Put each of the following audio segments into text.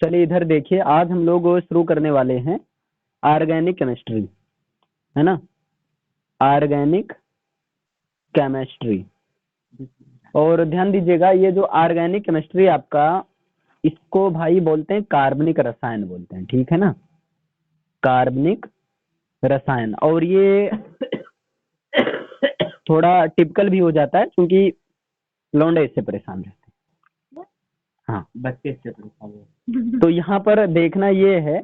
चलिए इधर देखिए, आज हम लोग शुरू करने वाले हैं ऑर्गेनिक केमिस्ट्री, है ना। Organic chemistry. और ध्यान दीजिएगा, ये जो ऑर्गेनिक केमिस्ट्री आपका, इसको भाई बोलते हैं कार्बनिक रसायन बोलते हैं, ठीक है ना। कार्बनिक रसायन। और ये थोड़ा टिपिकल भी हो जाता है क्योंकि लौंडे इससे परेशान रहते हैं। हाँ, बच्चे इससे परेशान हैं। तो यहाँ पर देखना ये है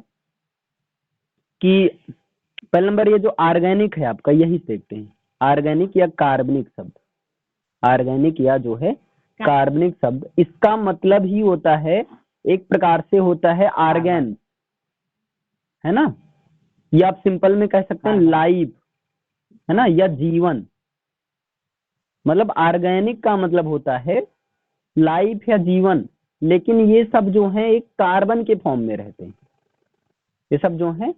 कि पहले नंबर ये जो ऑर्गेनिक है आपका, यही देखते हैं। ऑर्गेनिक या कार्बनिक शब्द, ऑर्गेनिक या जो है कार्बनिक शब्द, इसका मतलब ही होता है, एक प्रकार से होता है ऑर्गेन, है ना। या आप सिंपल में कह सकते हैं लाइफ, है ना, या जीवन। मतलब ऑर्गेनिक का मतलब होता है लाइफ या जीवन, लेकिन ये सब जो है एक कार्बन के फॉर्म में रहते हैं। ये सब जो है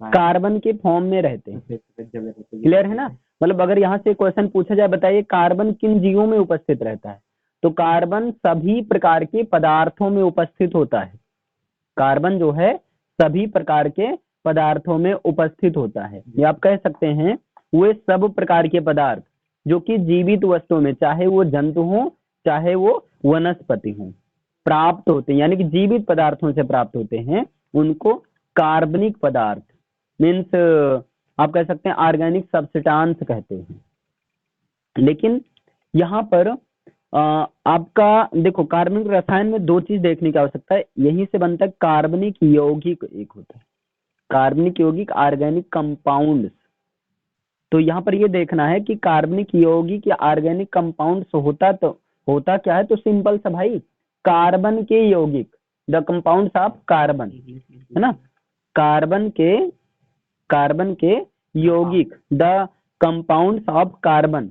कार्बन के फॉर्म में रहते हैं। क्लियर है ना। मतलब अगर यहाँ से क्वेश्चन पूछा जाए, बताइए कार्बन किन जीवों में उपस्थित रहता है, तो कार्बन सभी प्रकार के पदार्थों में उपस्थित होता है। कार्बन जो है सभी प्रकार के पदार्थों में उपस्थित होता है। या आप कह सकते हैं वे सब प्रकार के पदार्थ जो कि जीवित वस्तुओं में, चाहे वो जंतु हो चाहे वो वनस्पति हो, प्राप्त होते हैं, यानी कि जीवित पदार्थों से प्राप्त होते हैं, उनको कार्बनिक पदार्थ मीन्स आप कह सकते हैं ऑर्गेनिक सब्सटेंस कहते हैं। लेकिन यहाँ पर आपका देखो, कार्बनिक रसायन में दो चीज देखने की आवश्यकता है। यहीं से बनता है कार्बनिक यौगिक, एक होता है कार्बनिक यौगिक ऑर्गेनिक कंपाउंड। तो यहाँ पर ये देखना है कि कार्बनिक यौगिक या ऑर्गेनिक कंपाउंड होता क्या है। तो सिंपल सा भाई, कार्बन के यौगिक, द कंपाउंड्स ऑफ कार्बन, है ना। कार्बन के यौगिक, द कंपाउंड्स ऑफ कार्बन,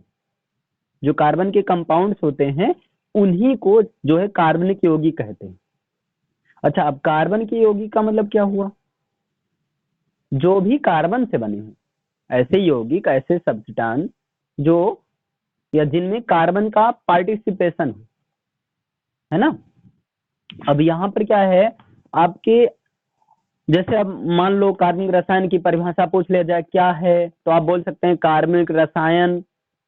जो कार्बन के कंपाउंड्स होते हैं उन्हीं को जो है कार्बनिक यौगिक कहते हैं। अच्छा, अब कार्बन के यौगिक का मतलब क्या हुआ, जो भी कार्बन से बने हैं, ऐसे यौगिक, ऐसे सब्सटेंस जो या जिनमें कार्बन का पार्टिसिपेशन हो, है ना। अब यहाँ पर क्या है आपके, जैसे अब मान लो कार्बनिक रसायन की परिभाषा पूछ लिया जाए क्या है, तो आप बोल सकते हैं कार्बनिक रसायन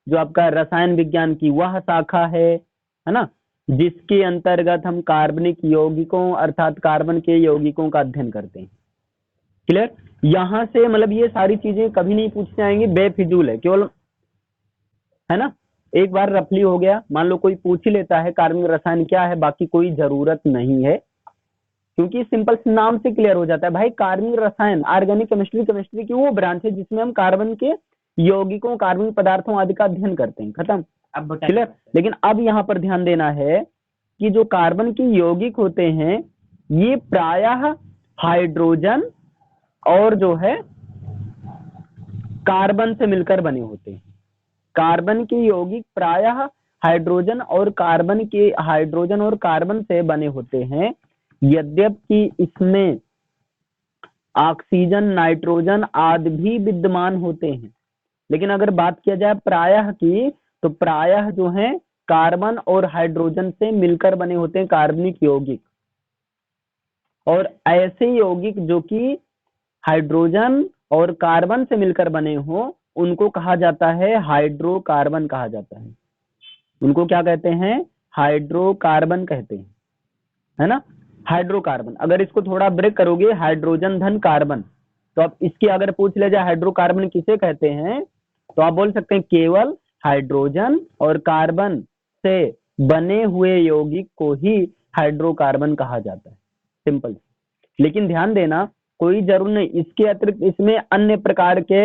जो आपका रसायन विज्ञान की वह शाखा है ना, जिसके अंतर्गत हम कार्बनिक यौगिकों अर्थात कार्बन के यौगिकों का अध्ययन करते हैं। क्लियर। यहाँ से मतलब ये सारी चीजें कभी नहीं पूछी जाएंगी, बेफिजूल है, केवल, है ना। एक बार रफली हो गया, मान लो कोई पूछ ही लेता है कार्बनिक रसायन क्या है, बाकी कोई जरूरत नहीं है, क्योंकि सिंपल नाम से क्लियर हो जाता है भाई। कार्बनिक रसायन ऑर्गेनिक केमिस्ट्री की वो ब्रांच है जिसमें हम कार्बन के यौगिकों, कार्बनिक पदार्थों आदि का अध्ययन करते हैं। खत्म, अब क्लियर। लेकिन अब यहाँ पर ध्यान देना है कि जो कार्बन के यौगिक होते हैं ये प्रायः हाइड्रोजन और जो है कार्बन से मिलकर बने होते हैं। कार्बन के यौगिक प्रायः हाइड्रोजन और कार्बन से बने होते हैं, यद्यपि इसमें ऑक्सीजन, नाइट्रोजन आदि भी विद्यमान होते हैं। लेकिन अगर बात किया जाए प्रायः की, तो प्रायः जो है कार्बन और हाइड्रोजन से मिलकर बने होते हैं कार्बनिक यौगिक। और ऐसे यौगिक जो कि हाइड्रोजन और कार्बन से मिलकर बने हो, उनको कहा जाता है हाइड्रोकार्बन कहा जाता है। उनको क्या कहते हैं, हाइड्रोकार्बन कहते हैं, है ना। हाइड्रोकार्बन, अगर इसको थोड़ा ब्रेक करोगे, हाइड्रोजन धन कार्बन, तो अब इसकी अगर पूछ ले जाए हाइड्रोकार्बन किसे कहते हैं, तो आप बोल सकते हैं केवल हाइड्रोजन और कार्बन से बने हुए यौगिक को ही हाइड्रोकार्बन कहा जाता है, सिंपल। लेकिन ध्यान देना, कोई जरूर नहीं, इसके अतिरिक्त इसमें अन्य प्रकार के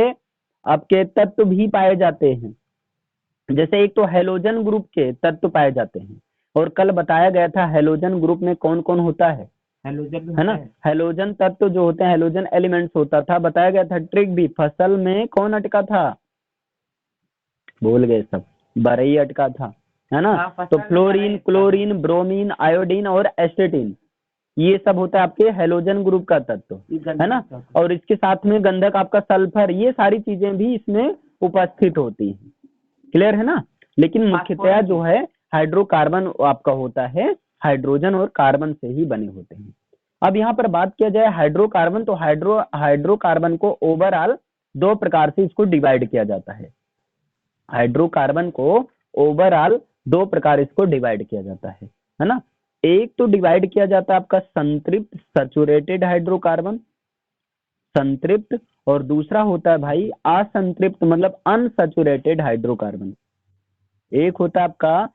आपके तत्व भी पाए जाते हैं। जैसे एक तो हेलोजन ग्रुप के तत्व पाए जाते हैं, और कल बताया गया था हेलोजन ग्रुप में कौन कौन होता है, हेलोजन है ना। हेलोजन तत्व जो होते हैं, हेलोजन एलिमेंट्स होता था, बताया गया था। ट्रिक भी, फसल में कौन अटका था, भूल गए सब, बरई अटका था, है ना। तो फ्लोरीन, क्लोरीन, ब्रोमीन, आयोडीन और एस्टेटिन, ये सब होता है आपके हेलोजन ग्रुप का तत्व, है ना। और इसके साथ में गंधक आपका सल्फर, ये सारी चीजें भी इसमें उपस्थित होती हैं। क्लियर है ना। लेकिन मुख्यतया जो है हाइड्रोकार्बन आपका होता है हाइड्रोजन और कार्बन से ही बने होते हैं। अब यहाँ पर बात किया जाए हाइड्रोकार्बन, तो हाइड्रोकार्बन को ओवरऑल दो प्रकार से इसको डिवाइड किया जाता है। हाइड्रोकार्बन को ओवरऑल दो प्रकार इसको डिवाइड किया जाता है ना। एक तो डिवाइड किया जाता है आपका संतृप्त सैचुरेटेड हाइड्रोकार्बन, संतृप्त, और दूसरा होता है भाई असंतृप्त मतलब अनसैचुरेटेड हाइड्रोकार्बन। एक होता है आपका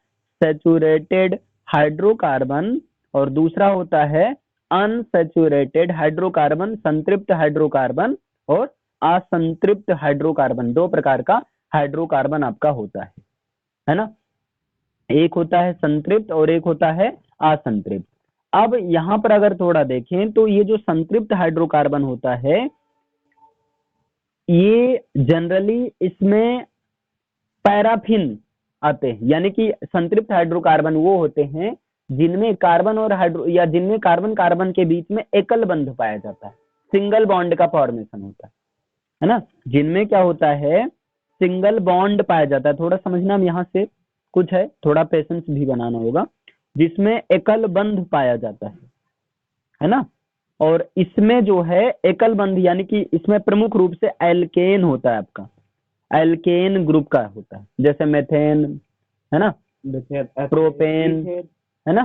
सैचुरेटेड हाइड्रोकार्बन और दूसरा होता है अनसैचुरेटेड हाइड्रोकार्बन, संतृप्त हाइड्रोकार्बन और असंतृप्त हाइड्रोकार्बन, दो प्रकार का हाइड्रोकार्बन आपका होता है ना। एक होता है संतृप्त और एक होता है असंतृप्त। अब यहाँ पर अगर थोड़ा देखें तो ये जो संतृप्त हाइड्रोकार्बन होता है ये जनरली इसमें पैराफिन आते हैं, यानी कि संतृप्त हाइड्रोकार्बन वो होते हैं जिनमें कार्बन और हाइड्रो या जिनमें कार्बन कार्बन के बीच में एकल बंध पाया जाता है, सिंगल बॉन्ड का फॉर्मेशन होता है ना। जिनमें क्या होता है सिंगल बॉन्ड पाया जाता है, थोड़ा समझना हम यहाँ से कुछ है, थोड़ा पेशेंस भी बनाना होगा, जिसमें एकल बंध पाया जाता है ना। और इसमें जो है एकल बंध यानी कि इसमें प्रमुख रूप से एल्केन होता है, आपका एल्केन ग्रुप का होता है, जैसे मेथेन है ना, प्रोपेन है ना,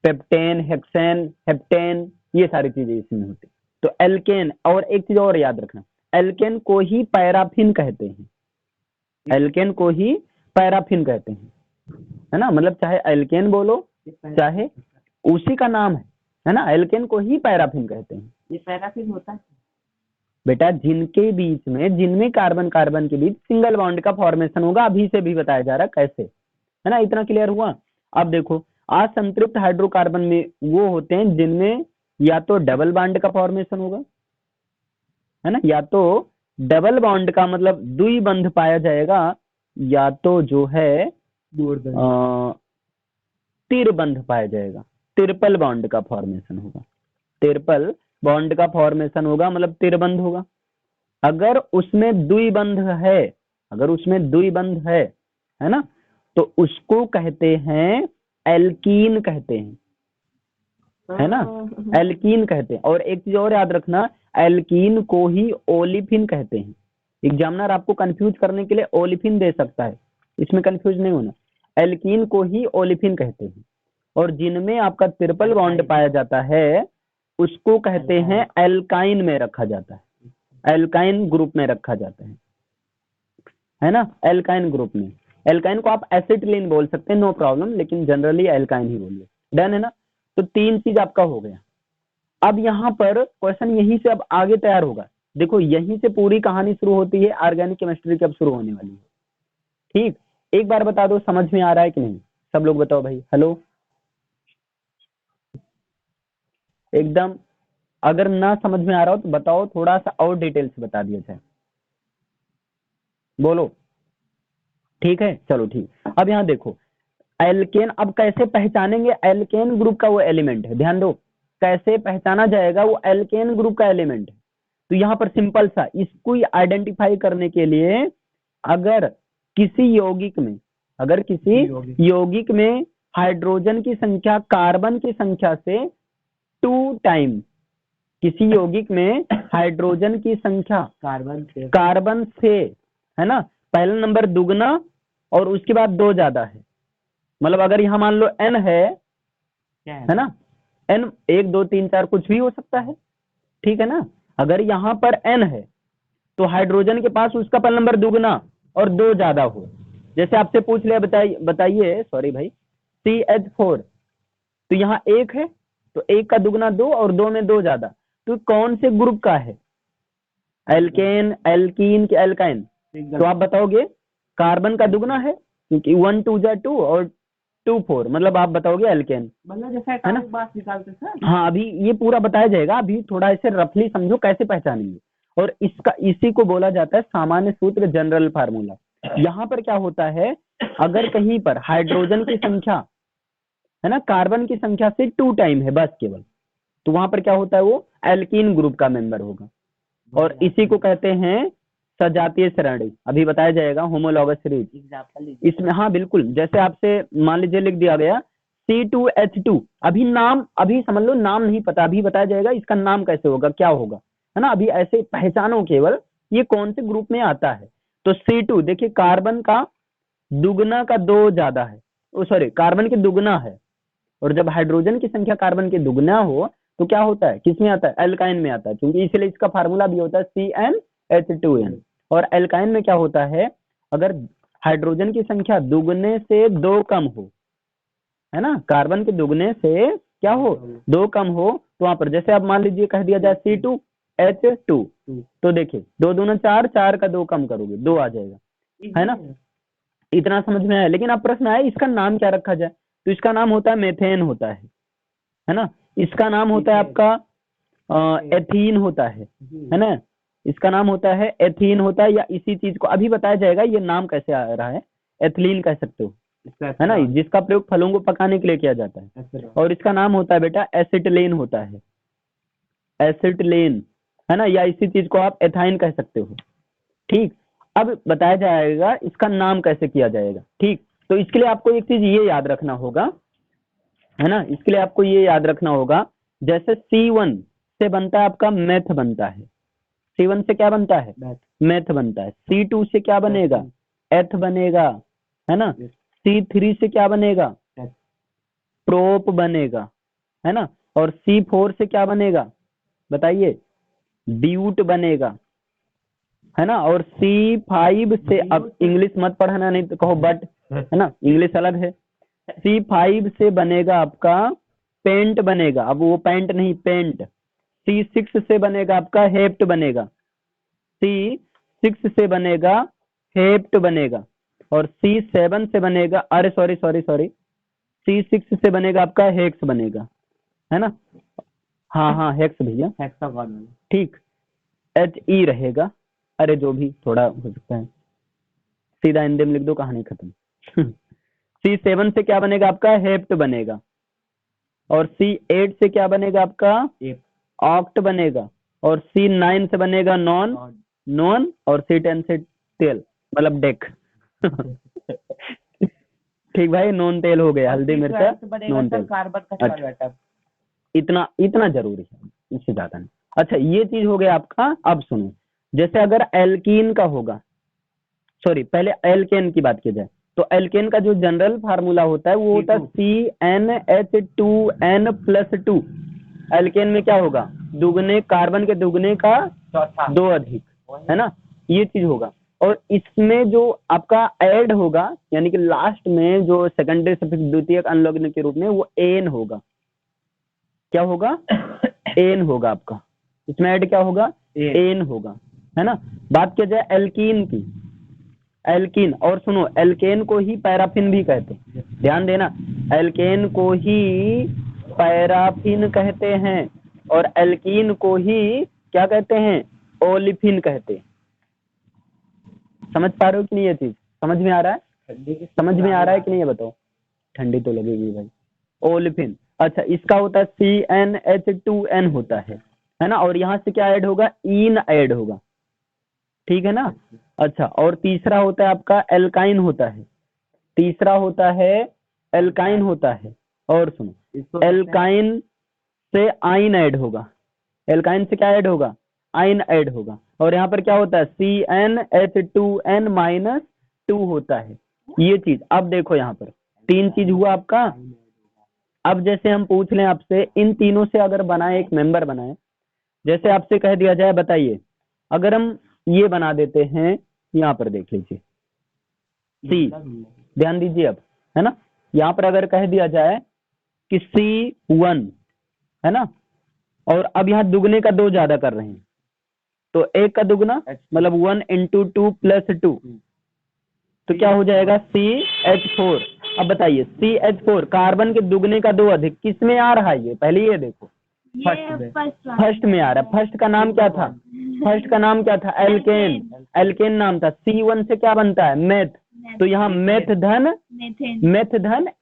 पेप्टेन, हेक्सेन, हेप्टेन, ये सारी चीजें इसमें होती है। तो एल्केन, और एक चीज और याद रखना, एल्केन को ही पैराफिन कहते हैं, एल्केन को ही पैराफिन कहते हैं, है ना। मतलब चाहे एल्केन बोलो चाहे उसी का नाम है ना, एल्केन को ही पैराफिन कहते हैं। ये पैराफिन होता है बेटा जिनके बीच में, जिनमें कार्बन कार्बन के बीच सिंगल बॉन्ड का फॉर्मेशन होगा, अभी से भी बताया जा रहा है कैसे, है ना। इतना क्लियर हुआ। अब देखो असंतृप्त हाइड्रोकार्बन में वो होते हैं जिनमें या तो डबल बॉन्ड का फॉर्मेशन होगा, है ना, या तो डबल बॉन्ड का मतलब द्विबंध पाया जाएगा, या तो जो है तिरबंध पाया जाएगा, ट्रिपल बॉन्ड का फॉर्मेशन होगा, ट्रिपल बॉन्ड का फॉर्मेशन होगा मतलब तिरबंध होगा। अगर उसमें द्विबंध है, अगर उसमें द्विबंध है ना, तो उसको कहते हैं एल्कीन कहते हैं, है ना, एल्कीन कहते हैं। और एक चीज और याद रखना, एल्कीन को ही ओलिफिन कहते हैं। एग्जामिनर आपको कंफ्यूज करने के लिए ओलिफिन दे सकता है, इसमें कंफ्यूज नहीं होना, एल्कीन को ही ओलिफिन कहते हैं। और जिनमें आपका ट्रिपल बॉन्ड पाया जाता है उसको कहते हैं एल्काइन में रखा जाता है, एल्काइन ग्रुप में रखा जाता है ना, एल्काइन ग्रुप में। एल्काइन को आप एसिटिलीन बोल सकते हैं, नो प्रॉब्लम, लेकिन जनरली एल्काइन ही बोलिए। डन है ना। तो तीन चीज आपका हो गया। अब यहाँ पर क्वेश्चन यहीं से अब आगे तैयार होगा, देखो यहीं से पूरी कहानी शुरू होती है, ऑर्गेनिक केमिस्ट्री की अब शुरू होने वाली है। ठीक, एक बार बता दो समझ में आ रहा है कि नहीं, सब लोग बताओ भाई, हेलो। एकदम, अगर ना समझ में आ रहा हो तो बताओ, थोड़ा सा और डिटेल से बता दिया जाए, बोलो। ठीक है, चलो ठीक। अब यहाँ देखो एल्केन, अब कैसे पहचानेंगे एल्केन ग्रुप का वो एलिमेंट है, ध्यान दो कैसे पहचाना जाएगा वो एल्केन ग्रुप का एलिमेंट है। तो यहाँ पर सिंपल सा इसको आइडेंटिफाई करने के लिए, अगर किसी यौगिक में, अगर किसी यौगिक में हाइड्रोजन की संख्या कार्बन की संख्या से 2 टाइम, किसी यौगिक में हाइड्रोजन की संख्या कार्बन से है ना, पहला नंबर दुगना और उसके बाद 2 ज्यादा है, मतलब अगर यहाँ मान लो n है ना, n 1 2 3 4 कुछ भी हो सकता है, ठीक है ना। अगर यहाँ पर n है तो हाइड्रोजन के पास उसका पहला नंबर दुगना और 2 ज्यादा हो, जैसे आपसे पूछ लिया बताइए सॉरी भाई CH4, तो यहाँ 1 है तो 1 का दुगना 2 और 2 में 2 ज्यादा, तो कौन से ग्रुप का है, एल्केन, एल्कीन की एल्काइन, तो आप बताओगे कार्बन का दुगना है क्योंकि 1 2 जा 2 और 2 4, मतलब आप बताओगे एल्केन, मतलब जैसे है ना बात निकालते सर। हाँ अभी ये पूरा बताया जाएगा, अभी थोड़ा ऐसे रफली समझो कैसे पहचानेंगे। और इसका इसी को बोला जाता है सामान्य सूत्र, जनरल फार्मूला। यहाँ पर क्या होता है, अगर कहीं पर हाइड्रोजन की संख्या है ना कार्बन की संख्या से 2 टाइम है बस केवल, तो वहां पर क्या होता है वो एल्कीन ग्रुप का मेंबर होगा, और इसी को कहते हैं सजातीय श्रेणी, अभी बताया जाएगा होमोलॉगस सीरीज। एग्जाम्पल इसमें हाँ बिल्कुल, जैसे आपसे मान लीजिए लिख दिया गया C2H2। अभी समझ लो नाम नहीं पता, अभी बताया जाएगा इसका नाम कैसे होगा, क्या होगा, है ना। अभी ऐसे पहचानो केवल ये कौन से ग्रुप में आता है। तो C2 देखिए कार्बन का दुगना का 2 ज्यादा है, सॉरी कार्बन के दुगना है, और जब हाइड्रोजन की संख्या कार्बन के दुगना हो तो क्या होता है, किस में आता है, एल्काइन में आता है, क्योंकि इसलिए इसका फार्मूला भी होता है CnH2n। और एल्काइन में क्या होता है, अगर हाइड्रोजन की संख्या दुगने से 2 कम हो, है ना, कार्बन के दुगने से क्या हो, 2 कम हो, तो वहां पर जैसे अब मान लीजिए कह दिया जाए C2H2, तो देखिए 2 दूना 4, 4 का 2 कम करोगे 2 आ जाएगा, है ना। इतना समझ में आया। लेकिन अब प्रश्न आया इसका नाम क्या रखा जाए, तो इसका नाम होता है मेथेन होता है ना। इसका नाम होता है आपका एथीन होता है ना। इसका नाम होता है एथीन होता है, या इसी चीज को अभी बताया जाएगा ये नाम कैसे आ रहा है, एथिलीन कह सकते हो, है ना, जिसका प्रयोग फलों को पकाने के लिए किया जाता है। और इसका नाम होता है बेटा एसिटिलीन होता है, एसिटिलीन, है ना, या इसी चीज को आप एथाइन कह सकते हो। ठीक, अब बताया जाएगा इसका नाम कैसे किया जाएगा। ठीक, तो इसके लिए आपको एक चीज ये याद रखना होगा, है ना, इसके लिए आपको ये याद रखना होगा, जैसे C1 से बनता है आपका मेथ बनता है, C1 से क्या बनता है, मेथ बनता है। C2 से क्या बनेगा, एथ बनेगा, है ना। C3 से क्या बनेगा, प्रोप बनेगा, है ना। और C4 से क्या बनेगा बताइए, ड्यूट बनेगा, है ना। और C5 से, अब इंग्लिश मत पढ़ना नहीं तो कहो बट, है ना, इंग्लिश अलग है। C5 से बनेगा आपका पेंट बनेगा, अब वो पेंट नहीं पेंट। C6 से बनेगा आपका हेप्ट बनेगा, C6 से बनेगा हेप्ट बनेगा। और C7 से बनेगा, अरे सॉरी सॉरी सॉरी, C6 से बनेगा आपका हेक्स बनेगा, है ना। हाँ हेक्स भैया, ठीक, HE रहेगा, अरे जो भी थोड़ा हो सकता है, सीधा हिंदी में लिख दो, कहानी खत्म। C7 से क्या बनेगा आपका हेप्ट बनेगा। और C8 से क्या बनेगा आपका ऑक्ट बनेगा। और C9 से बनेगा नॉन। और C10 से तेल, मतलब डेक। ठीक भाई, नॉन तेल हो गया, हल्दी मिर्चा नॉन तेल। अच्छा, इतना जरूरी है, इससे ज्यादा नहीं। अच्छा, ये चीज हो गया आपका। अब सुनो, जैसे अगर एल्कीन का होगा, सॉरी पहले एल्केन की बात की जाए, तो एल्केन का जो जनरल फार्मूला होता है वो होता है CnH2n+2। एल्केन में क्या होगा, दुगने कार्बन के दुगने का 2 अधिक, है ना, ये चीज होगा। और इसमें जो आपका ऐड होगा, यानी कि लास्ट में जो सेकेंडरी सफिक्स द्वितीयक अनलग्न के रूप में, वो एन होगा। क्या होगा, एन होगा आपका, इसमें ऐड क्या होगा, एन होगा, है ना। बात किया जाए एल्कीन की, एल्कीन, और सुनो एल्केन को ही पैराफिन भी कहते हैं, ध्यान देना, एल्केन को ही पैराफिन कहते हैं, और एल्कीन को ही क्या कहते हैं, ओलिफिन कहते हैं। समझ पा रहे हो कि नहीं, ये चीज समझ में आ रहा है, समझ में आ रहा है कि नहीं ये बताओ, ठंडी तो लगेगी भाई। ओलिफिन, अच्छा, इसका होता है CnH2n होता है ना। और यहाँ से क्या ऐड होगा, इन ऐड होगा, ठीक है ना। अच्छा, और तीसरा होता है आपका एल्काइन होता है, तीसरा होता है एल्काइन होता है। और सुनो, एल्काइन से आइन ऐड होगा, एल्काइन से क्या ऐड होगा, आइन ऐड होगा। और यहाँ पर क्या होता है, CnH2n-2 होता है, ये चीज। अब देखो यहाँ पर 3 चीज हुआ आपका। अब जैसे हम पूछ लें आपसे, इन तीनों से अगर बनाए, एक मेंबर बनाए, जैसे आपसे कह दिया जाए बताइए, अगर हम ये बना देते हैं, यहाँ पर देख लीजिए C, ध्यान दीजिए अब, है ना, यहाँ पर अगर कह दिया जाए कि C1, है ना, और अब यहाँ दुगने का 2 ज्यादा कर रहे हैं, तो 1 का दुगना मतलब 1 × 2 + 2, तो क्या हो जाएगा CH4। अब बताइए CH4 कार्बन के दुगने का 2 अधिक, किस में आ रहा है, ये पहले ये देखो, फर्स्ट में आ रहा है। फर्स्ट का नाम क्या था, फर्स्ट का नाम क्या था, एल्केन, एल्केन नाम था। C1 से क्या बनता है, मेथ, तो यहाँ मेथ धन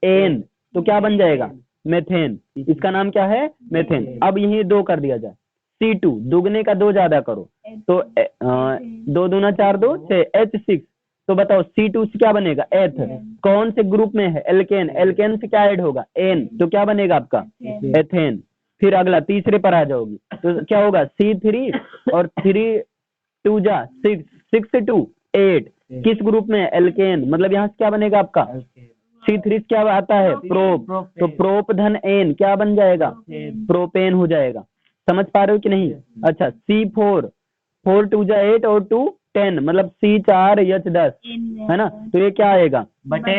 एन, तो क्या बन जाएगा, मेथेन, इसका नाम क्या है, मेथेन। अब यही 2 कर दिया जाए, C2 दुगने का 2 ज्यादा करो, तो 2 दूना 4 2 6, H6, तो बताओ C2 से क्या बनेगा, एथ। कौन से ग्रुप में है, एल्केन। एल्केन से क्या ऐड होगा, एन, तो क्या बनेगा आपका, एथेन। फिर अगला तीसरे पर आ जाओगी तो क्या होगा, C3 और 3 2 जा 6, 6 2 8, किस ग्रुप में, एल्केन। मतलब यहाँ से क्या बनेगा आपका, C3 क्या आता है, प्रोप, तो प्रोप धन एन क्या बन जाएगा, प्रोपेन हो जाएगा। समझ पा रहे हो कि नहीं। अच्छा C4, 4 2 जा 8 और 2 10, मतलब C4 H 10, है ना। तो ये क्या आएगा,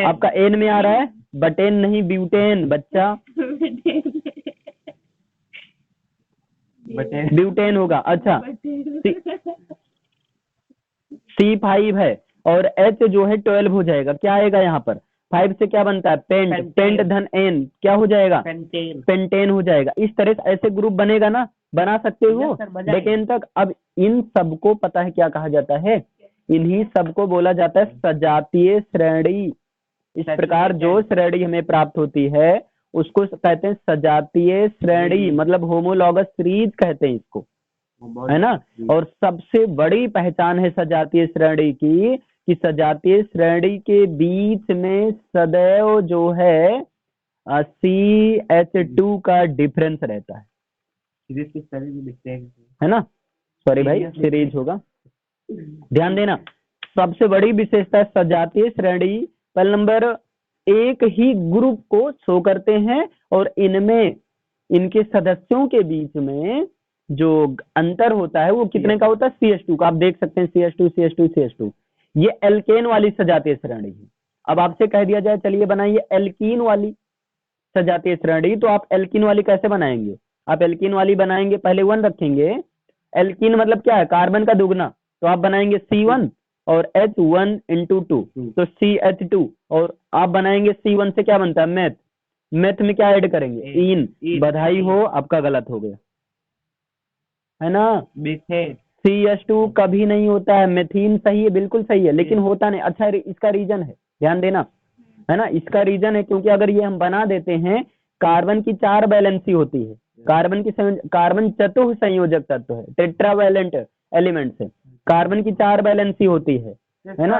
आपका एन में आ रहा है, बटेन नहीं ब्यूटेन बच्चा, ब्यूटेन होगा। अच्छा C5 है और H जो है 12 हो जाएगा, क्या आएगा यहाँ पर, 5 से क्या बनता है, पेंट, पेंट धन एन क्या हो जाएगा, पेंटेन हो जाएगा। इस तरह से ऐसे ग्रुप बनेगा ना, बना सकते हो डेकेन तक। अब इन सबको पता है क्या कहा जाता है, इन्हीं सबको बोला जाता है सजातीय श्रेणी। इस प्रकार जो श्रेणी हमें प्राप्त होती है उसको कहते हैं सजातीय श्रेणी, मतलब होमोलॉगस सीरीज कहते हैं इसको, है ना। और सबसे बड़ी पहचान है सजातीय श्रेणी की कि सजातीय श्रेणी के बीच में सदैव जो है CH2 का डिफरेंस रहता है ना। सॉरी भाई, सीरीज होगा, ध्यान देना। सबसे बड़ी विशेषता सजातीय श्रेणी पहले नंबर एक ही ग्रुप को शो करते हैं और इनमें इनके सदस्यों के बीच में जो अंतर होता है वो कितने का होता है, CH2 का। आप देख सकते हैं CH2 CH2 CH2, ये एल्केन वाली सजातीय श्रेणी है। अब आपसे कह दिया जाए चलिए बनाइए एल्कीन वाली सजातीय श्रेणी, तो आप एल्कीन वाली कैसे बनाएंगे, आप एल्कीन वाली बनाएंगे पहले 1 रखेंगे। एल्कीन मतलब क्या है, कार्बन का दुगना, तो आप बनाएंगे C1 और H1 into 2 तो CH2, और आप बनाएंगे C1 से क्या बनता है, मेथ। मेथ में क्या ऐड करेंगे, इन। बधाई हो, आपका गलत हो गया, है ना। CH2 कभी नहीं होता है, मेथीन सही है, बिल्कुल सही है, लेकिन होता नहीं। अच्छा इसका रीजन है, ध्यान देना, है ना। इसका रीजन है क्योंकि अगर ये हम बना देते हैं, कार्बन की 4 वैलेंसी होती है, कार्बन चतुः संयोजक तत्व है, टेट्रावैलेंट एलिमेंट्स है, कार्बन की 4 वैलेंसी होती है ना।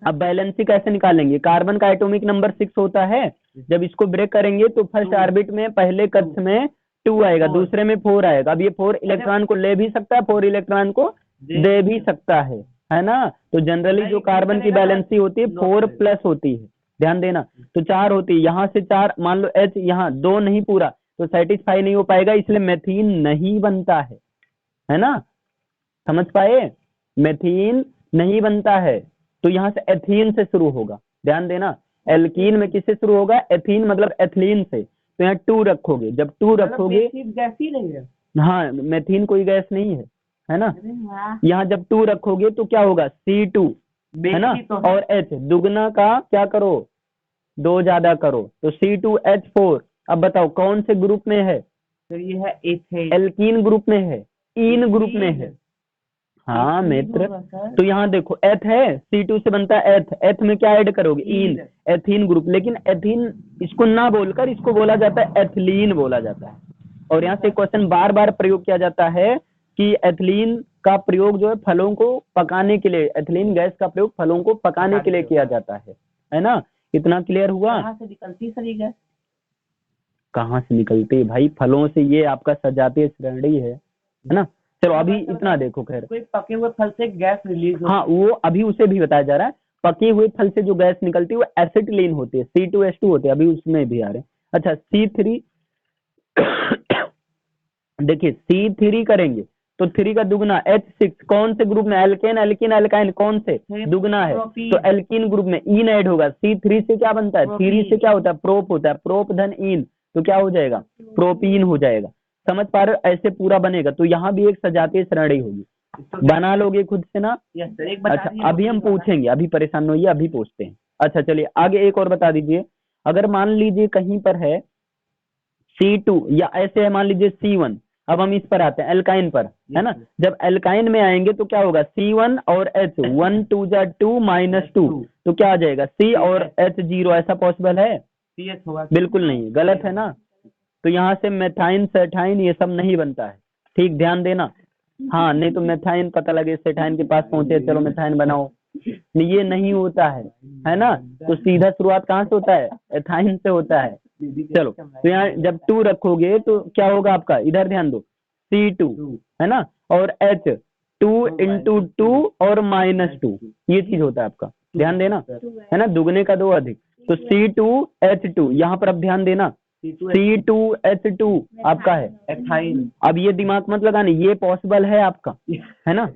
अब वैलेंसी कैसे निकालेंगे, कार्बन का एटॉमिक नंबर 6 होता है, जब इसको ब्रेक करेंगे तो फर्स्ट ऑर्बिट में पहले कक्ष में 2 आएगा, दूसरे में 4 आएगा। अब ये 4 इलेक्ट्रॉन को ले भी सकता है, 4 इलेक्ट्रॉन को दे भी सकता है ना। तो जनरली जो कार्बन की वैलेंसी होती है 4+ होती है, ध्यान देना। तो 4 होती है, यहाँ से 4 मान लो H, यहाँ 2 नहीं पूरा तो सेटिस्फाई नहीं हो पाएगा, इसलिए मेथीन नहीं बनता है ना। समझ पाए, मेथीन नहीं बनता है। तो यहाँ से एथीन से शुरू होगा, ध्यान देना। एल्कीन में किससे शुरू होगा, एथीन मतलब एथिलीन से। तो यहाँ 2 रखोगे, जब 2 रखोगे, गैस ही नहीं है, हाँ मेथीन कोई गैस नहीं है ना। यहाँ जब 2 रखोगे तो क्या होगा, C2, है ना। और H दुगना का क्या करो, 2 ज्यादा करो तो C2H4। अब बताओ कौन से ग्रुप में है, तो ये है एल्कीन ग्रुप में है, इन ग्रुप में है। हाँ मित्र, तो यहाँ देखो एथ है, C2 से बनता है एथ, एथ में क्या ऐड करोगे, इन, एथीन ग्रुप। लेकिन एथीन इसको ना बोलकर इसको बोला जाता है एथिलीन बोला जाता है। और यहाँ से क्वेश्चन बार बार प्रयोग किया जाता है कि एथिलीन का प्रयोग जो है फलों को पकाने के लिए, एथिलीन गैस का प्रयोग फलों को पकाने के लिए किया जाता है ना। इतना क्लियर हुआ। कहाँ से निकलती सर ये गैस, कहाँ से निकलती है भाई, फलों से, ये आपका सजातीय श्रेणी है ना। चलो अभी इतना देखो, खैर कोई पके हुए फल से गैस रिलीज, हाँ वो अभी उसे भी बताया जा रहा है। पके हुए फल से जो गैस निकलती है वो एसिटिलीन होती है, C2H2 होते हैं, अभी उसमें भी आ रहे हैं। अच्छा C3 देखिए C3 करेंगे तो 3 का दुगना H6, कौन से ग्रुप में, एल्केन एल्किन एल्काइन, कौन से दुगना है, तो एल्किन ग्रुप में इन ऐड होगा। C3 से क्या बनता है, 3 से क्या होता है, प्रोप होता है, प्रोप धन इन, तो क्या हो जाएगा, प्रोपीन हो जाएगा। समझ पा रहे हो, ऐसे पूरा बनेगा। तो यहाँ भी एक सजातीय श्रेणी होगी, बना लोगे खुद से ना। अच्छा अभी हम पूछेंगे, अभी परेशान होइए, अभी पूछते हैं। अच्छा चलिए आगे एक और बता दीजिए। अगर मान लीजिए कहीं पर है C2 या ऐसे है मान लीजिए C1, अब हम इस पर आते हैं एल्काइन पर, है ना। जब एल्काइन में आएंगे तो क्या होगा, C1 और H, 1 2 जा 2 -2, तो क्या आ जाएगा C और H 0, ऐसा पॉसिबल है, बिल्कुल नहीं, गलत है ना। तो यहाँ से मेथाइन सेठाइन ये सब नहीं बनता है, ठीक ध्यान देना। हाँ नहीं तो मेथाइन पता लगे सेठाइन के पास पहुंचे, चलो मेथाइन बनाओ, ये नहीं होता है ना। तो सीधा शुरुआत कहाँ से होता है, एथाइन से होता है। चलो तो यहाँ जब 2 रखोगे तो क्या होगा आपका, इधर ध्यान दो, C2 है ना, और H 2 इंटू 2 और -2, ये चीज होता है आपका, ध्यान देना, है ना, दुगने का 2 अधिक, तो C2H2, यहाँ पर अब ध्यान देना, C2H2 आपका है एथाइन। अब ये दिमाग मत लगाने, ये पॉसिबल है आपका, है ना,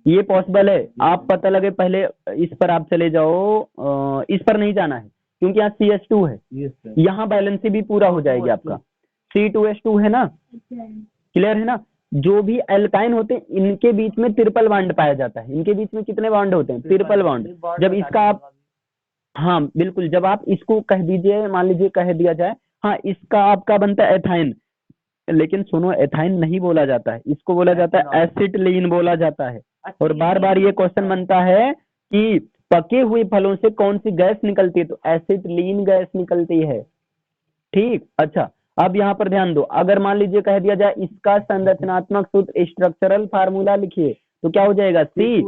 ये पॉसिबल है। आप पता लगे पहले इस पर आप चले जाओ, इस पर नहीं जाना है क्योंकि यहाँ CH2 है, यहाँ बैलेंसी भी पूरा हो जाएगी आपका, C2H2 है ना, क्लियर है ना। जो भी एल्काइन होते हैं इनके बीच में ट्रिपल बॉन्ड पाया जाता है, इनके बीच में कितने बॉन्ड होते हैं, ट्रिपल बॉन्ड। जब इसका आप, हाँ बिल्कुल, जब आप इसको कह दीजिए, मान लीजिए कह दिया जाए, हाँ इसका आपका बनता है एथाइन, लेकिन सुनो एथाइन नहीं बोला जाता है, इसको बोला जाता है एसिटिलीन बोला जाता है। और बार बार ये क्वेश्चन बनता है कि पके हुए फलों से कौन सी गैस निकलती है, तो एसिटिलीन गैस निकलती है, ठीक। अच्छा अब यहाँ पर ध्यान दो, अगर मान लीजिए कह दिया जाए इसका संरचनात्मक सूत्र, स्ट्रक्चरल फार्मूला लिखिए, तो क्या हो जाएगा, C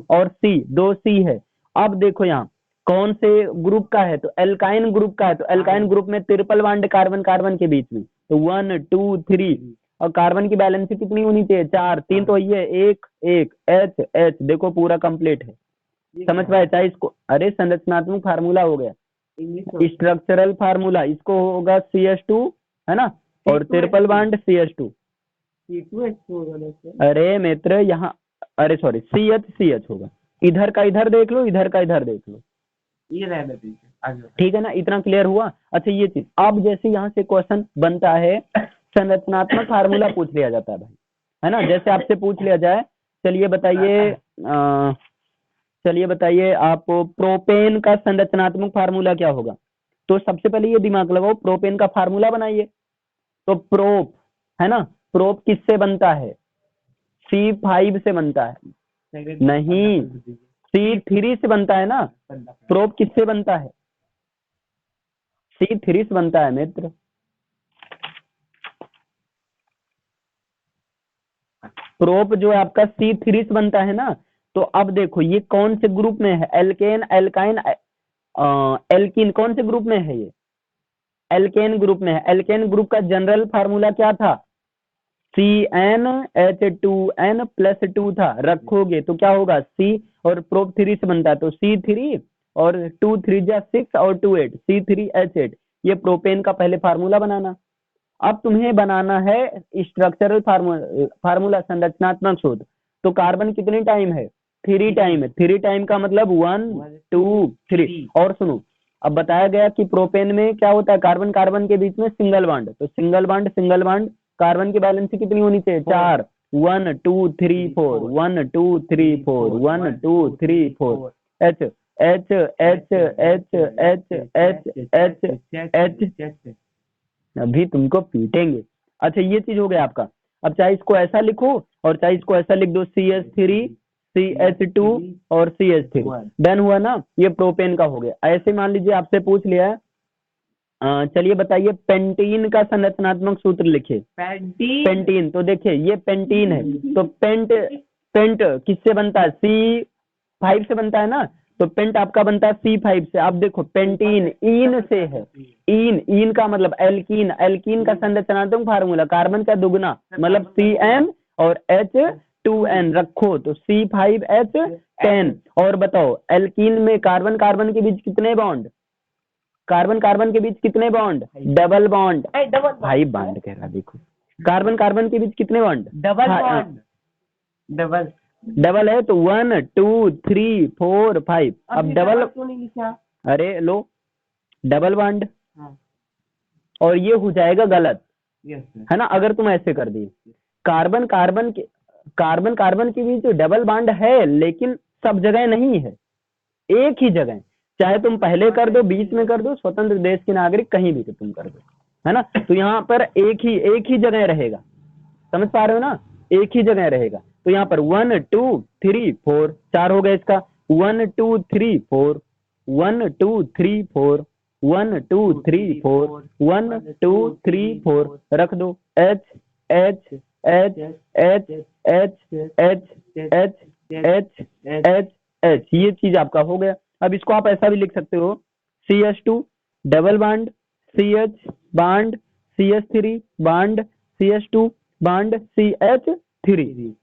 और C, 2 C है। अब देखो यहाँ कौन से ग्रुप का है, तो एल्काइन ग्रुप का है, तो एल्काइन ग्रुप में ट्रिपल बॉन्ड कार्बन कार्बन के बीच में, तो 1 2 3, और कार्बन की बैलेंस कितनी होनी चाहिए, 4, 3 तो ये 1 1, H H, देखो पूरा कंप्लीट है, समझ पाए। चाहे इसको, अरे संरचनात्मक फार्मूला हो गया, स्ट्रक्चरल फार्मूला, इसको होगा CH2 है ना, और ट्रिपल बॉन्ड CH2, अरे मित्र यहाँ, अरे सॉरी CH होगा, इधर का इधर देख लो, इधर का इधर देख लो, ये रहने दीजिए आगे। ठीक है ना, इतना क्लियर हुआ। अच्छा ये चीज, अब जैसे यहाँ से क्वेश्चन बनता है, संरचनात्मक फार्मूला पूछ लिया जाता है भाई, है ना, जैसे आपसे पूछ लिया जाए, चलिए बताइए, चलिए बताइए आप, प्रोपेन का संरचनात्मक फार्मूला क्या होगा, तो सबसे पहले ये दिमाग लगाओ, प्रोपेन का फार्मूला बनाइए, तो प्रोप है ना, प्रोप किससे बनता है, C5 से बनता है, नहीं C3 से बनता है ना, प्रोप किससे बनता है, C3 से बनता है मित्र, प्रोप जो है आपका C3 से बनता है ना। तो अब देखो ये कौन से ग्रुप में है, एल्केन एल्काइन एल्कीन, कौन से ग्रुप में है ये, एल्केन ग्रुप में है। एल्केन ग्रुप का जनरल फार्मूला क्या था, CnH2n+2 था, रखोगे तो क्या होगा, C, और प्रोप 3 से बनता है, तो C3 और 2 3 जा 6 और 2 8, C3H8, ये प्रोपेन का पहले फार्मूला बनाना। अब तुम्हें बनाना है स्ट्रक्चरल फार्मूला, संरचनात्मक सूत्र, तो कार्बन कितने टाइम है, 3 टाइम है, 3 टाइम का मतलब 1 2 3। और सुनो, अब बताया गया कि प्रोपेन में क्या होता है, कार्बन कार्बन के बीच में सिंगल बॉन्ड, तो सिंगल बॉन्ड कार्बन की बैलेंस कितनी होनी चाहिए, 4, 1 2 3 4, 1 2 3 4, 1 2 3 4, H H H H H H H H, अभी तुमको पीटेंगे। अच्छा ये चीज हो गया आपका। अब चाहे इसको ऐसा लिखो और चाहे इसको ऐसा लिख दो, CH3 CH2 और CH3, डन हुआ ना, ये प्रोपेन का हो गया। ऐसे मान लीजिए आपसे पूछ लिया है, चलिए बताइए पेंटीन का संरचनात्मक सूत्र लिखिए, पेंटीन, तो देखिए ये पेंटीन है, तो पेंट किससे बनता है, C5 से बनता है ना, तो पेंट आपका बनता है C5 से। आप देखो पेंटीन इन से है, इन का मतलब एल्कीन का संरचनात्मक फार्मूला, कार्बन का दुगना मतलब CN और H2N, रखो तो C5H10। और बताओ एल्कीन में कार्बन कार्बन के बीच कितने बॉन्ड, कार्बन कार्बन के बीच कितने बॉन्ड, डबल बॉन्ड, भाई बॉन्ड कह रहा, देखो कार्बन कार्बन के बीच कितने बॉन्ड, डबल बॉन्ड, डबल है, तो 1 2 3 4 5। अब डबल, क्यों नहीं लिखा, अरे लो डबल बॉन्ड, और ये हो जाएगा गलत, है ना, अगर तुम ऐसे कर दिए। कार्बन कार्बन के बीच डबल बॉन्ड है, लेकिन सब जगह नहीं है, एक ही जगह, चाहे तुम पहले कर दो, बीच में कर दो, स्वतंत्र देश के नागरिक कहीं भी तुम कर दो, है ना। तो यहाँ पर एक ही जगह रहेगा, समझ पा रहे हो ना, एक ही जगह रहेगा। तो यहाँ पर 1 2 3 4, 4 हो गया इसका, 1 2 3 4, 1 2 3 4, 1 2 3 4, 1 2 3 4, रख दो H H H H H H H H H H, ये चीज आपका हो गया। अब इसको आप ऐसा भी लिख सकते हो CH2 double bond CH bond CH3 bond CH2 bond CH3।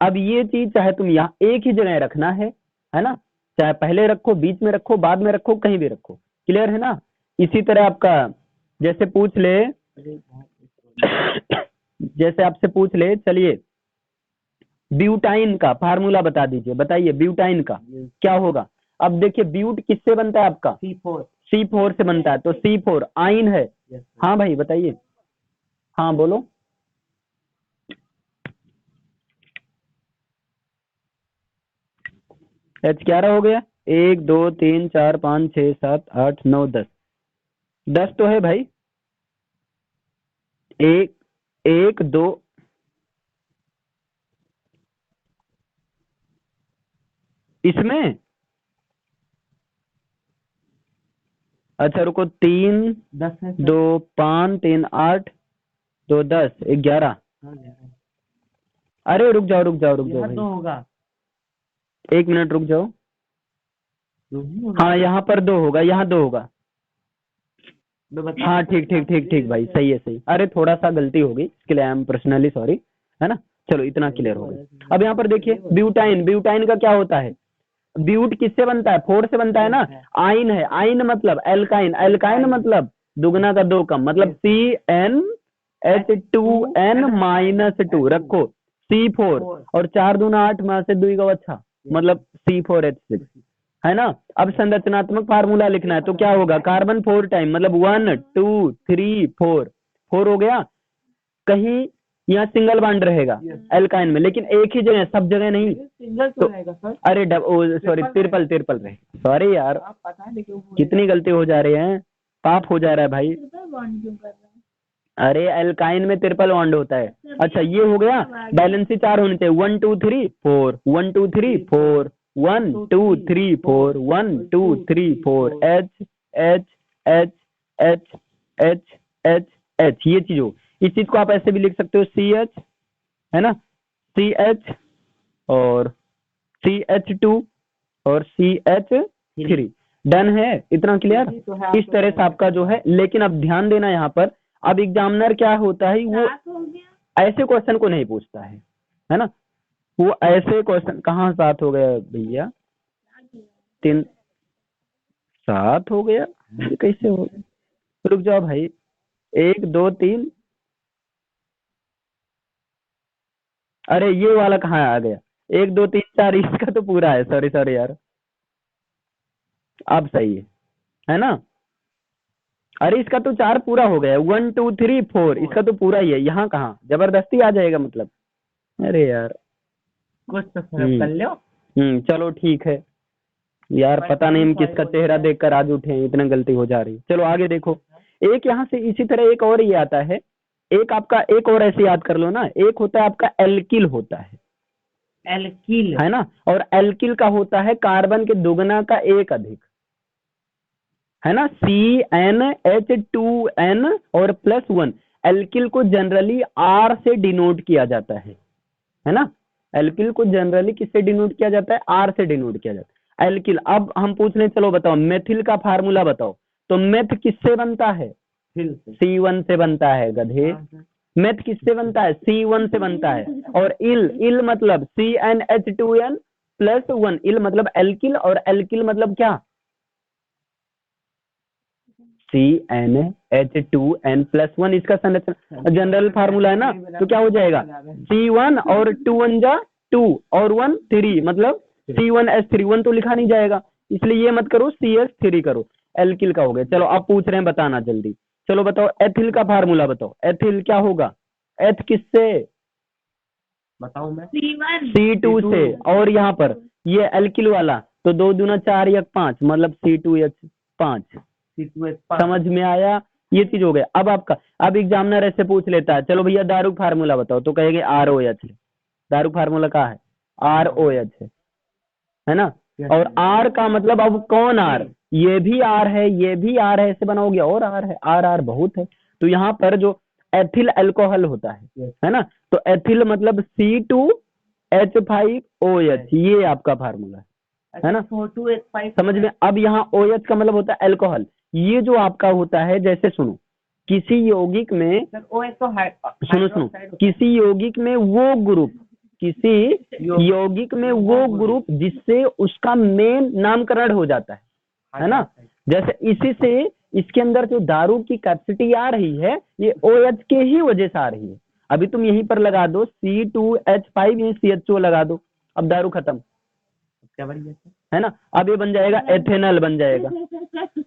अब ये चीज चाहे तुम यहाँ एक ही जगह रखना है ना, चाहे पहले रखो, बीच में रखो, बाद में रखो, कहीं भी रखो, क्लियर है ना। इसी तरह आपका जैसे पूछ ले जैसे आपसे पूछ ले, चलिए ब्यूटाइन का फार्मूला बता दीजिए, बताइए ब्यूटाइन का क्या होगा। अब देखिए ब्यूट किससे बनता है आपका, C4 से बनता है, तो C4 आइन है। हाँ भाई बताइए, हाँ बोलो। H11 हो गया, 1 2 3 4 5 6 7 8 9 10, 10 तो है भाई, 1 1 2, इसमें अच्छा रुको, 3 10 है 2 5 3 8 2 10 11। अरे रुक जाओ भाई, तो होगा, 1 मिनट रुक जाओ। हाँ यहाँ पर 2 होगा, यहाँ 2 होगा। हाँ ठीक भाई, सही है सही। अरे थोड़ा सा गलती हो गई, इसके लिए आई एम पर्सनली सॉरी, है ना। चलो इतना क्लियर हो गया। अब यहाँ पर देखिए ब्यूटाइन, ब्यूटाइन का क्या होता है, ब्यूट किससे बनता है, 4 से बनता है ना। आइन है, आइन मतलब एल्काइन, एल्काइन मतलब दुगना का 2 कम, मतलब CnH2n-2 रखो, C4 और 4 दूना 8 में से 2 का अच्छा, मतलब C4H6, है ना। अब संरचनात्मक फार्मूला लिखना है, तो क्या होगा, कार्बन 4 टाइम, मतलब 1 2 3 4 हो गया। कहीं यहाँ सिंगल बॉन्ड रहेगा एल्काइन में, लेकिन एक ही जगह, सब जगह नहीं। सिंगल तो रहेगा सर, अरे सॉरी ट्रिपल रहे, सॉरी यार, आप पता नहीं क्यों कितनी गलती हो जा रही है, पाप हो जा रहा है भाई। अरे एल्काइन में ट्रिपल बॉन्ड होता है। अच्छा ये हो गया, बैलेंसी 4 होने चाहिए, 1 2 3 4 1 2 3 4 1 2 3 4 1 2 3 4 H H H H H H H, ये चीज हो। इस चीज को आप ऐसे भी लिख सकते हो CH, है ना, CH और CH2 और CH3, डन है, इतना क्लियर। इस तरह से आपका जो है, लेकिन अब ध्यान देना यहाँ पर, अब एग्जामिनर क्या होता है, वो ऐसे क्वेश्चन को नहीं पूछता है ना। वो ऐसे क्वेश्चन, कहाँ 7 हो गया भैया, 3 7 हो गया, ये कैसे हो गया, रुक जाओ भाई, 1 2 3, अरे ये वाला कहाँ आ गया, 1 2 3 4, इसका तो पूरा है, सॉरी यार, अब सही है ना। अरे इसका तो 4 पूरा हो गया, 1 2 3 4, इसका तो पूरा ही है, यहाँ कहाँ जबरदस्ती आ जाएगा मतलब, अरे यार कुछ तो फर्क कर लो। चलो ठीक है यार, पता नहीं हम किसका चेहरा देखकर आज उठे हैं, इतना गलती हो जा रही है। चलो आगे देखो, एक यहाँ से इसी तरह एक और ये आता है, एक आपका, एक और ऐसे याद कर लो ना, एक होता है आपका एल्किल होता है, एल्किल है ना, और एल्किल का होता है कार्बन के दुगना का 1 अधिक, है ना, CnH2n और +1। एल्किल को जनरली R से डिनोट किया जाता है ना, एल्किल को जनरली किससे डिनोट किया जाता है, R से डिनोट किया जाता है एल्किल। अब हम पूछ रहे, चलो बताओ मेथिल का फार्मूला बताओ, तो मेथ किससे बनता है, C1 से बनता है गधे, मेथ किससे बनता है, C1 से बनता है। और इल मतलब CnH2n+1, इल मतलब एल्किल, और एल्किल मतलब क्या, CnH2n+1, इसका संरचना जनरल फार्मूला है ना, तो क्या हो जाएगा, C1 और 2 1 जा 2 और 1 3, मतलब C1H3, 1 तो लिखा नहीं जाएगा, इसलिए ये मत करो, CH3 करो, एल्किल का हो गया। चलो अब पूछ रहे हैं, बताना जल्दी, चलो बताओ एथिल का फार्मूला बताओ, एथिल क्या होगा, एथ किससे, बताऊं मैं, C2 से, और यहाँ पर ये एल्किल वाला, तो 2 दूना 4 या 5, मतलब C2H5, समझ में आया, ये चीज हो गया। अब आपका, अब एग्जामिनर ऐसे पूछ लेता है, चलो भैया दारू फार्मूला बताओ, तो कहेंगे ROH, दारू फार्मूला क्या है, ROH है ना। और R का मतलब, अब कौन R, ये भी R है, ये भी R है, ऐसे बनाओगे, और R है, R बहुत है। तो यहाँ पर जो एथिल अल्कोहल होता है ना, तो एथिल मतलब C2 H5OH, ये आपका फार्मूला है ना। H2H5 समझ में। अब यहाँ OH का मतलब होता है अल्कोहल। ये जो आपका होता है, जैसे सुनो, किसी यौगिक में, सर OH तो सुनो, किसी यौगिक में वो ग्रुप, किसी यौगिक में वो ग्रुप जिससे उसका मेन नामकरण हो जाता है ना। जैसे इसी से इसके अंदर जो दारू की कैपेसिटी आ रही है, ये OH के ही वजह से आ रही है। अभी तुम यहीं पर लगा दो C2H5, ये CHO लगा दो, अब दारू खत्म, क्या बढ़िया है ना। अब ये बन जाएगा एथेनॉल बन जाएगा,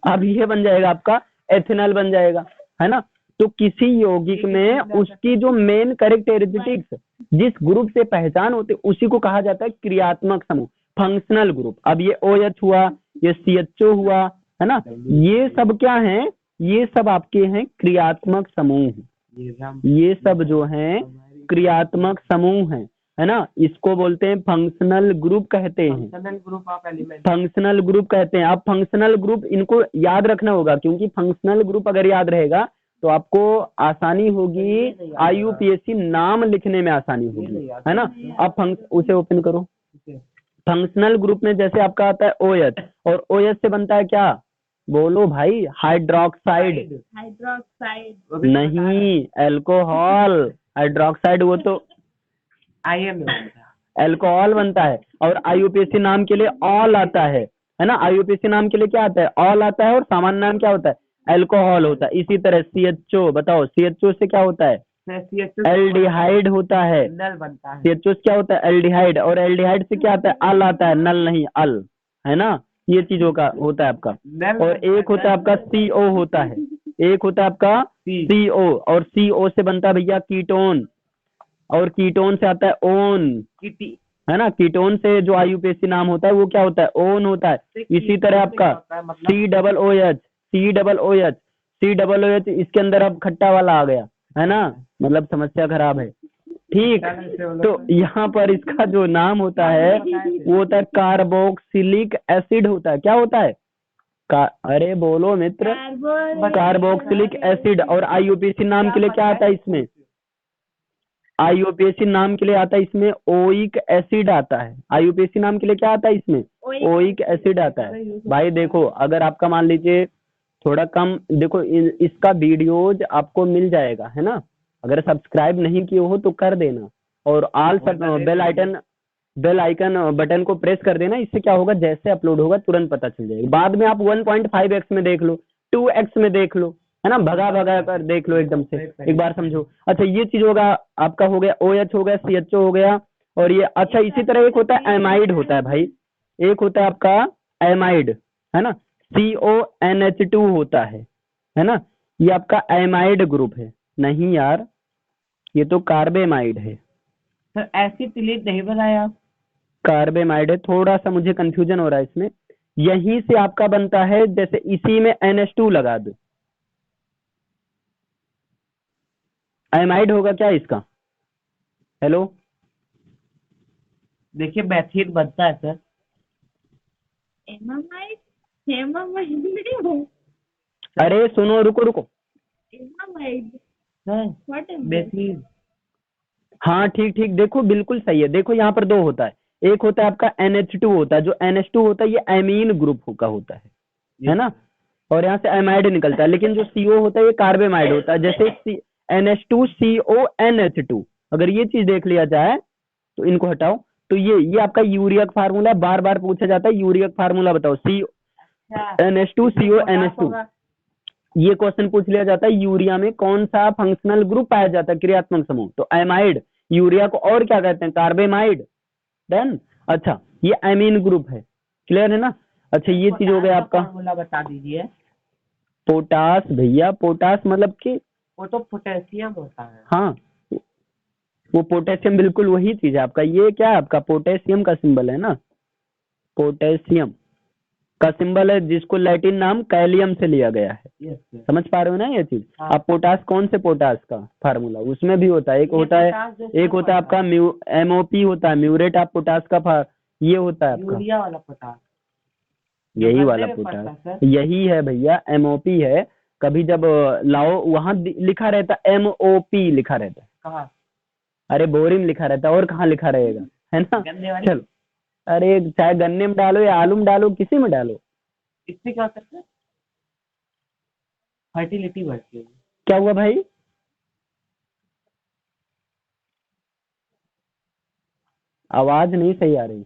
अब ये बन जाएगा आपका एथेनॉल बन जाएगा, है ना। तो किसी यौगिक में उसकी जो मेन कैरेक्टरिस्टिक्स जिस ग्रुप से पहचान होती है, उसी को कहा जाता है क्रियात्मक समूह, फंक्शनल ग्रुप। अब ये OH हुआ, ये CHO हुआ, है ना, ये सब क्या है, ये सब आपके हैं क्रियात्मक समूह। ये सब जो हैं क्रियात्मक समूह है ना। इसको बोलते हैं फंक्शनल ग्रुप कहते हैं, functional group of element, functional group कहते हैं। आप फंक्शनल ग्रुप इनको याद रखना होगा, क्योंकि फंक्शनल ग्रुप अगर याद रहेगा तो आपको आसानी होगी, IUPAC नाम लिखने में आसानी होगी, है ना। अब उसे ओपन करो। फंक्शनल ग्रुप में जैसे आपका आता है OH, और OH से बनता है क्या, बोलो भाई, हाइड्रोक्साइड नहीं, अल्कोहल। हाइड्रोक्साइड वो तो IM में बनता है, अल्कोहल बनता है। और IUPAC नाम के लिए ऑल आता है ना। IUPAC नाम के लिए क्या आता है, ऑल आता है, और सामान्य नाम क्या होता है, अल्कोहल होता है। इसी तरह CHO, बताओ CHO से क्या होता है, एल्डिहाइड होता है। नल बनता है, CHO से क्या होता है, एल्डिहाइड, और एल्डिहाइड से क्या आता है, अल आता है, नल नहीं अल, है ना। ये चीजों का होता है आपका। और एक होता है आपका CO होता है, एक होता है आपका CO, और CO से बनता है भैया कीटोन, और कीटोन से आता है ओन, है ना। कीटोन से जो IUPAC नाम होता है वो क्या होता है, ओन होता है। इसी तरह आपका COOH, इसके अंदर अब खट्टा वाला आ गया, है ना, मतलब समस्या खराब है, ठीक। तो यहाँ पर इसका जो नाम होता है वो होता है कार्बोक्सिलिक एसिड होता है। क्या होता है, अरे बोलो मित्र, कार्बोक्सिलिक एसिड। और IUPAC नाम के लिए क्या आता है इसमें, IUPAC नाम के लिए आता है इसमें ओइक एसिड आता है। IUPAC नाम के लिए क्या आता है इसमें, ओइक एसिड आता है। भाई देखो, अगर आपका मान लीजिए थोड़ा कम, देखो इसका वीडियोज आपको मिल जाएगा, है ना। अगर सब्सक्राइब नहीं किए हो तो कर देना, और ऑल बेल आइकन बटन को प्रेस कर देना। इससे क्या होगा, जैसे अपलोड होगा तुरंत पता चल जाएगा। बाद में आप 1.5x में देख लो, 2x में देख लो, है ना, भगा भगा कर देख लो एकदम से, एक बार समझो। अच्छा, ये चीज होगा आपका, हो गया OH हो गया, CHO हो गया, और ये अच्छा। इसी तरह एक होता है एमाइड होता है भाई, एक होता है आपका एमाइड, है ना, CONH2 होता है ना। ये आपका एमाइड ग्रुप है। नहीं यार, ये तो कार्बेमाइड है। सर एसिड प्लीज नहीं बनाया, कार्बेमाइड है। थोड़ा सा मुझे कंफ्यूजन हो रहा है इसमें। यहीं से आपका बनता है, जैसे इसी में NH2 लगा दो, एमाइड होगा क्या इसका, हेलो। देखिए मैथिन बनता है सर, एमामाइड, हेमामाइड नहीं हो, अरे सुनो, रुको रुको, एमामाइड, सर व्हाट इज मैथिन, हाँ ठीक ठीक, देखो बिल्कुल सही है। देखो यहाँ पर दो होता है, एक होता है आपका NH2 होता है, जो NH2 होता है ये एमीन ग्रुप का होता है ना, और यहाँ से एमाइड निकलता है। लेकिन जो CO होता है ये कार्बेमाइड होता है, जैसे NH2CONH2। अगर ये चीज देख लिया जाए तो इनको हटाओ, तो ये आपका यूरिया का फार्मूला बार बार पूछा जाता है। यूरिया का फार्मूला बताओ, NH2CONH2, ये क्वेश्चन पूछ लिया जाता है, यूरिया में कौन सा फंक्शनल ग्रुप पाया जाता है, क्रियात्मक समूह, तो एमाइड। यूरिया को और क्या कहते हैं, कार्बेमाइड। देन अच्छा, ये एमीन ग्रुप है, क्लियर है ना। अच्छा, ये चीज हो गया आपका, फार्मूला बता दीजिए। पोटास भैया, पोटास मतलब कि वो तो पोटेशियम होता है। हाँ, वो पोटेशियम बिल्कुल वही चीज है आपका। ये क्या है आपका, पोटेशियम का सिंबल है ना, पोटेशियम का सिंबल है, जिसको लैटिन नाम कैलियम से लिया गया है। यस सर, समझ पा रहे हो ना ये चीज। हाँ। अब पोटास, कौन से पोटास का फार्मूला उसमें भी होता है, एक होता है आपका MOP होता है, म्यूरेट ऑफ पोटास का ये होता है आपका यूरिया वाला पोटास, यही वाला पोटास, यही है भैया, MOP है। कभी जब लाओ वहां लिखा रहता MOP लिखा रहता है, कहाँ, अरे बोरी में लिखा रहता है, और कहाँ लिखा रहेगा, है ना। गन्ने वाली। चलो, अरे चाहे गन्ने में डालो या आलू में डालो, किसी में डालो, इससे क्या करते हैं, फर्टिलिटी बढ़ती है। क्या हुआ भाई? आवाज नहीं सही आ रही।